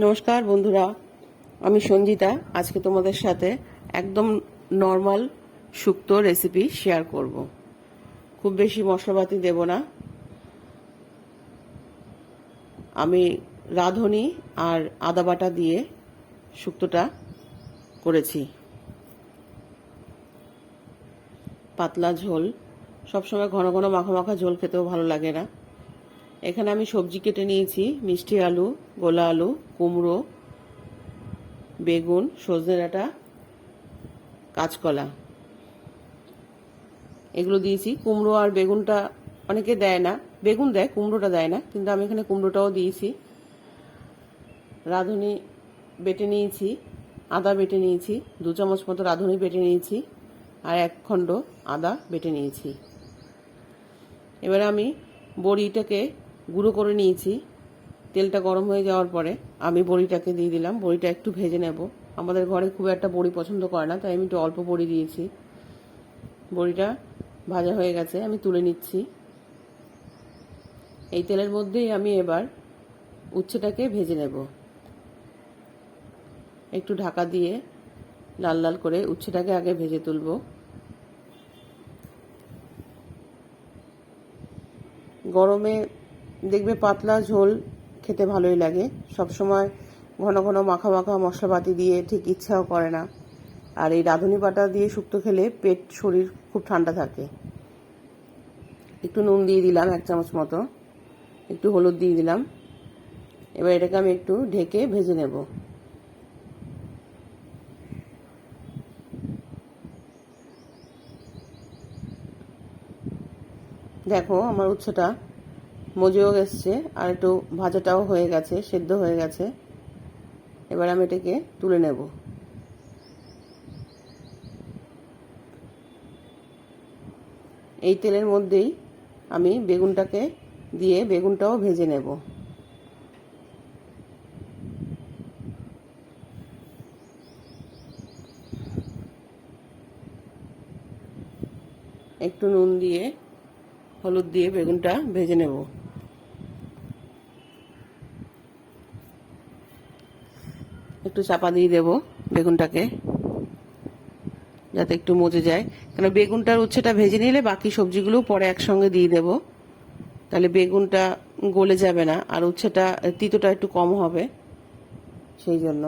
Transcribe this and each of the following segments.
নমস্কার বন্ধুরা, আমি সঞ্জিতা। আজকে তোমাদের সাথে একদম নর্মাল শুক্তো রেসিপি শেয়ার করব। খুব বেশি মশলাপাতি দেব না। আমি রাঁধুনি আর আদা বাটা দিয়ে শুক্তোটা করেছি। পাতলা ঝোল, সবসময় ঘন ঘন মাখা মাখা ঝোল খেতেও ভালো লাগে না। এখানে আমি সবজি কেটে নিয়েছি, মিষ্টি আলু, গোলা আলু, কুমড়ো, বেগুন, সজনে ডাঁটা, কাঁচকলা, এগুলো দিয়েছি। কুমড়ো আর বেগুনটা অনেকে দেয় না, বেগুন দেয়, কুমড়োটা দেয় না, কিন্তু আমি এখানে কুমড়োটাও দিয়েছি। রাঁধুনি বেটে নিয়েছি, আদা বেটে নিয়েছি, 2 চামচ মতো রাঁধুনি বেটে নিয়েছি, আর 1 খণ্ড আদা বেটে নিয়েছি। এবারে আমি বড়িটাকে গুঁড়ো করে নিয়েছি। তেলটা গরম হয়ে যাওয়ার পরে আমি বড়িটাকে দিয়ে দিলাম। বড়িটা একটু ভেজে নেব। আমাদের ঘরে খুব একটা বড়ি পছন্দ করে না, তাই আমি একটু অল্প বড়ি দিয়েছি। বড়িটা ভাজা হয়ে গেছে, আমি তুলে নিচ্ছি। এই তেলের মধ্যেই আমি এবার উচ্ছেটাকে ভেজে নেব। একটু ঢাকা দিয়ে লাল লাল করে উচ্ছেটাকে আগে ভেজে তুলব। গরমে দেখবে পাতলা ঝোল খেতে ভালোই লাগে। সবসময় ঘন ঘন মাখা মাখা মশলাপাতি দিয়ে ঠিক ইচ্ছাও করে না। আর এই রাঁধুনি বাটা দিয়ে শুক্তো খেলে পেট শরীর খুব ঠান্ডা থাকে। একটু নুন দিয়ে দিলাম 1 চামচ মতো, একটু হলুদ দিয়ে দিলাম। এবার এটাকে আমি একটু ঢেকে ভেজে নেব। দেখো আমার উচ্ছেটা মজেও এসছে, আর একটু ভাজাটাও হয়ে গেছে, সেদ্ধ হয়ে গেছে। এবার আমি এটাকে তুলে নেব। এই তেলের মধ্যেই আমি বেগুনটাকে দিয়ে বেগুনটাও ভেজে নেব। একটু নুন দিয়ে হলুদ দিয়ে বেগুনটা ভেজে নেব। একটু চাপা দিয়ে দেব বেগুনটাকে, যাতে একটু মজে যায়। কেন বেগুনটার উচ্ছেটা ভেজে নিলে বাকি সবজিগুলো পরে একসঙ্গে দিয়ে দেব, তাহলে বেগুনটা গলে যাবে না, আর উচ্ছেটা তিতোটা একটু কম হবে। সেই জন্য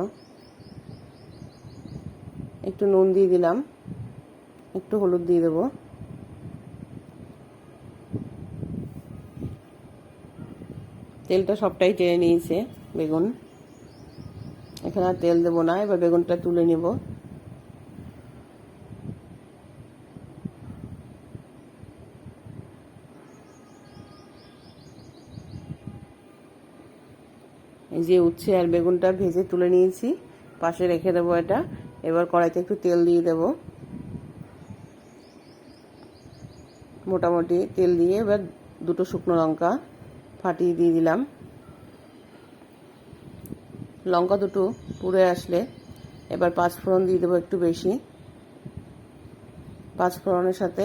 একটু নুন দিয়ে দিলাম, একটু হলুদ দিয়ে দেব। তেলটা সবটাই টেনে নিয়েছে বেগুন, এখানে আর তেল দেবো না। এবার বেগুনটা তুলে নেব। এই যে উচ্ছে আর বেগুনটা ভেজে তুলে নিয়েছি, পাশে রেখে দেবো এটা। এবার কড়াইতে একটু তেল দিয়ে দেব, মোটামুটি তেল দিয়ে এবার 2টো শুকনো লঙ্কা ফাটিয়ে দিয়ে দিলাম। লঙ্কা দুটো পুড়ে আসলে এবার 5 ফোড়ন দিয়ে দেবো একটু বেশি। 5 ফোড়নের সাথে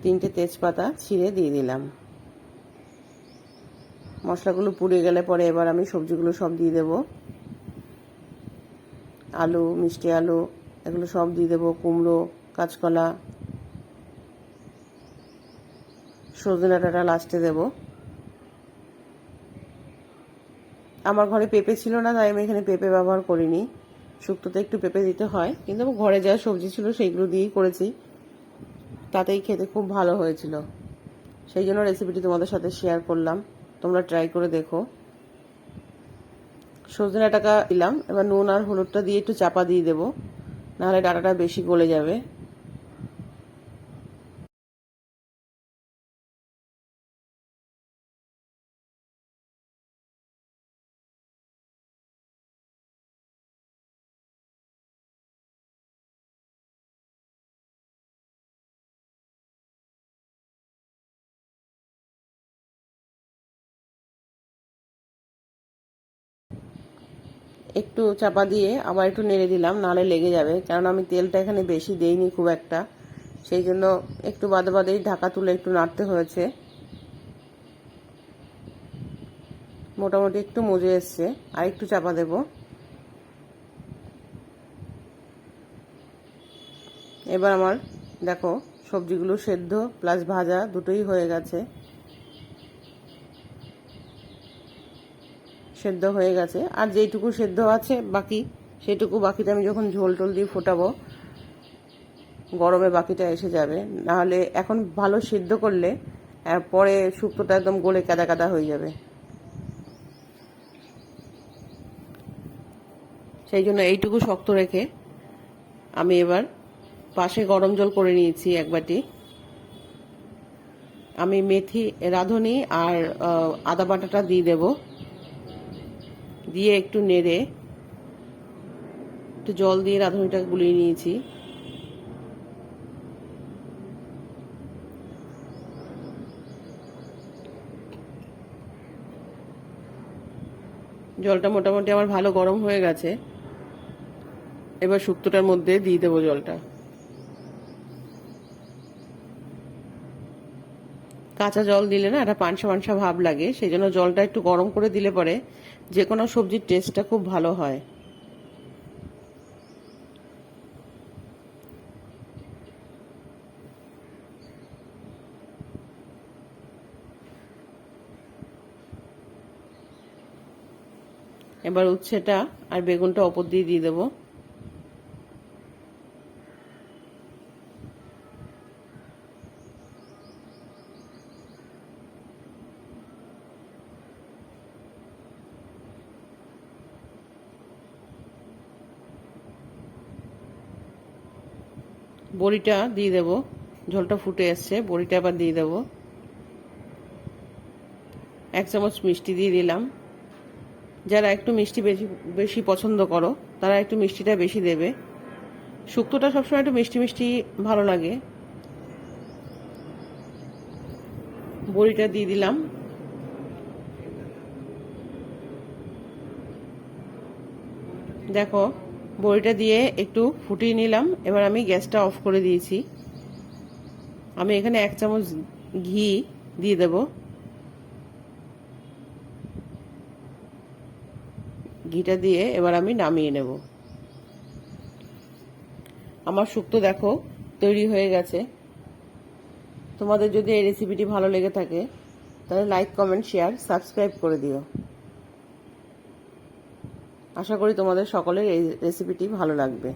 3টে তেজপাতা ছিঁড়ে দিয়ে দিলাম। মশলাগুলো পুড়ে গেলে পরে এবার আমি সবজিগুলো সব দিয়ে দেব। আলু, মিষ্টি আলু, এগুলো সব দিয়ে দেবো। কুমড়ো, কাঁচকলা, সজনে ডাঁটাটা লাস্টে দেব। আমার ঘরে পেঁপে ছিল না, তাই আমি এখানে পেঁপে ব্যবহার করিনি। শুক্তোতে একটু পেঁপে দিতে হয়, কিন্তু ঘরে যা সবজি ছিল সেইগুলো দিয়েই করেছি, তাতেই খেতে খুব ভালো হয়েছিল। সেই জন্য রেসিপিটি তোমাদের সাথে শেয়ার করলাম, তোমরা ট্রাই করে দেখো। সজনে ডাঁটা দিলাম, এবার নুন আর হলুদটা দিয়ে একটু চাপা দিয়ে দেবো, নাহলে ডাঁটাটা বেশি গলে যাবে। একটু চাপা দিয়ে আবার একটু নেড়ে দিলাম, নাহলে লেগে যাবে। কারণ আমি তেলটা এখানে বেশি দেইনি খুব একটা, সেই জন্য একটু বাদে বাদেই ঢাকা তুলে একটু নাড়তে হয়েছে। মোটামুটি একটু মজে এসছে, আর একটু চাপা দেব। এবার আমার দেখো সবজিগুলো সেদ্ধ প্লাস ভাজা দুটোই হয়ে গেছে, সেদ্ধ হয়ে গেছে। আর যেইটুকু সেদ্ধ আছে বাকি, সেইটুকু বাকিটা আমি যখন ঝোল টোল দিয়ে ফোটাবো গরমে বাকিটা এসে যাবে। নাহলে এখন ভালো সিদ্ধ করলে পরে শুক্তোটা একদম গলে কাদা কাদা হয়ে যাবে। সেই জন্য এইটুকু শক্ত রেখে আমি এবার পাশে গরম জল করে নিয়েছি এক বাটি। আমি মেথি, রাঁধুনি আর আদা বাটাটা দিয়ে দেব, দিয়ে একটু নেড়ে একটু জল দিয়ে রাঁধুনিটা গুলিয়ে নিয়েছি। জলটা মোটামুটি আমার ভালো গরম হয়ে গেছে। এবার শুক্তোটার মধ্যে দিয়ে দেবো জলটা। কাঁচা জল দিলে না একটা পানসা পানসা ভাব লাগে, সেই জন্য জলটা একটু গরম করে দিলে পরে যে কোনো সবজির টেস্টটা খুব ভালো হয়। এবার উচ্ছেটা আর বেগুনটা ওপর দিয়ে দিয়ে দেবো। বড়িটা দিয়ে দেবো, ঝোলটা ফুটে এসছে, বড়িটা আবার দিয়ে দেবো। 1 চামচ মিষ্টি দিয়ে দিলাম। যারা একটু মিষ্টি বেশি বেশি পছন্দ করো তারা একটু মিষ্টিটা বেশি দেবে। শুক্তোটা সবসময় একটু মিষ্টি মিষ্টি ভালো লাগে। বড়িটা দিয়ে দিলাম। দেখো বড়িটা দিয়ে একটু ফুটিয়ে নিলাম। এবার আমি গ্যাসটা অফ করে দিয়েছি। আমি এখানে 1 চামচ ঘি দিয়ে দেব। ঘিটা দিয়ে এবার আমি নামিয়ে নেব। আমার শুক্তো দেখো তৈরি হয়ে গেছে। তোমাদের যদি এই রেসিপিটি ভালো লেগে থাকে তাহলে লাইক, কমেন্ট, শেয়ার, সাবস্ক্রাইব করে দিও। আশা করি তোমাদের সকলের এই রেসিপিটি ভালো লাগবে।